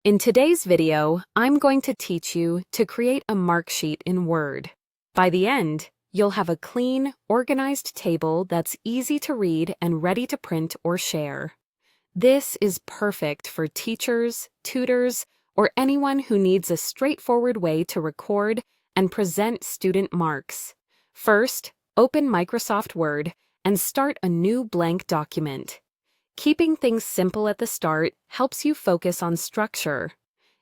In today's video, I'm going to teach you to create a Marksheet in Word. By the end, you'll have a clean, organized table that's easy to read and ready to print or share. This is perfect for teachers, tutors, or anyone who needs a straightforward way to record and present student marks. First, open Microsoft Word and start a new blank document. Keeping things simple at the start helps you focus on structure.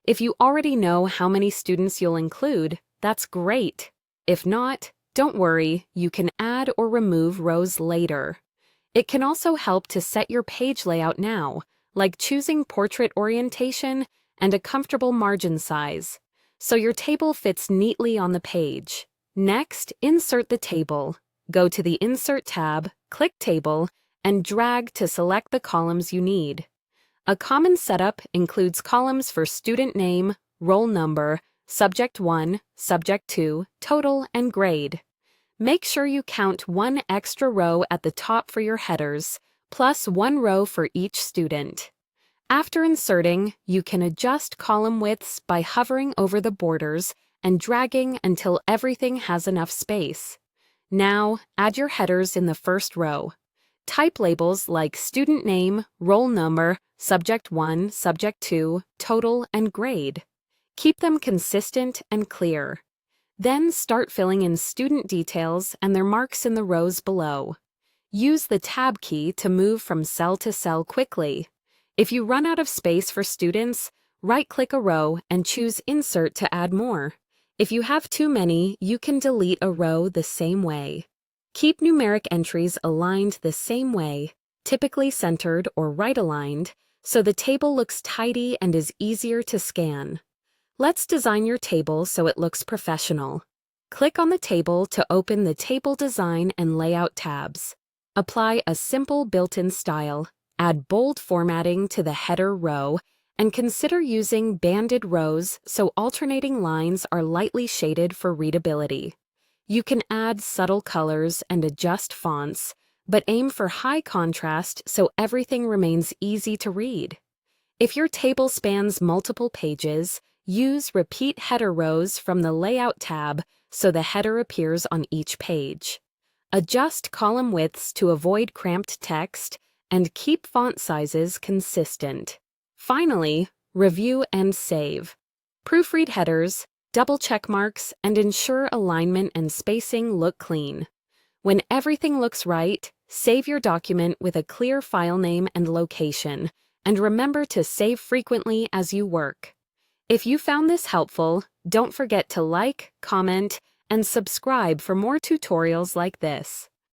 If you already know how many students you'll include, that's great. If not, don't worry, you can add or remove rows later. It can also help to set your page layout now, like choosing portrait orientation and a comfortable margin size, so your table fits neatly on the page. Next, insert the table. Go to the Insert tab, click Table, and drag to select the columns you need. A common setup includes columns for student name, roll number, subject 1, subject 2, total, and grade. Make sure you count one extra row at the top for your headers, plus one row for each student. After inserting, you can adjust column widths by hovering over the borders and dragging until everything has enough space. Now, add your headers in the first row. Type labels like student name, roll number, subject 1, subject 2, total, and grade. Keep them consistent and clear. Then start filling in student details and their marks in the rows below. Use the Tab key to move from cell to cell quickly. If you run out of space for students, right-click a row and choose Insert to add more. If you have too many, you can delete a row the same way. Keep numeric entries aligned the same way, typically centered or right-aligned, so the table looks tidy and is easier to scan. Let's design your table so it looks professional. Click on the table to open the Table Design and Layout tabs. Apply a simple built-in style, add bold formatting to the header row, and consider using banded rows so alternating lines are lightly shaded for readability. You can add subtle colors and adjust fonts, but aim for high contrast so everything remains easy to read. If your table spans multiple pages, use Repeat Header Rows from the Layout tab so the header appears on each page. Adjust column widths to avoid cramped text and keep font sizes consistent. Finally, review and save. Proofread headers, double check marks, and ensure alignment and spacing look clean. When everything looks right, save your document with a clear file name and location, and remember to save frequently as you work. If you found this helpful, don't forget to like, comment, and subscribe for more tutorials like this.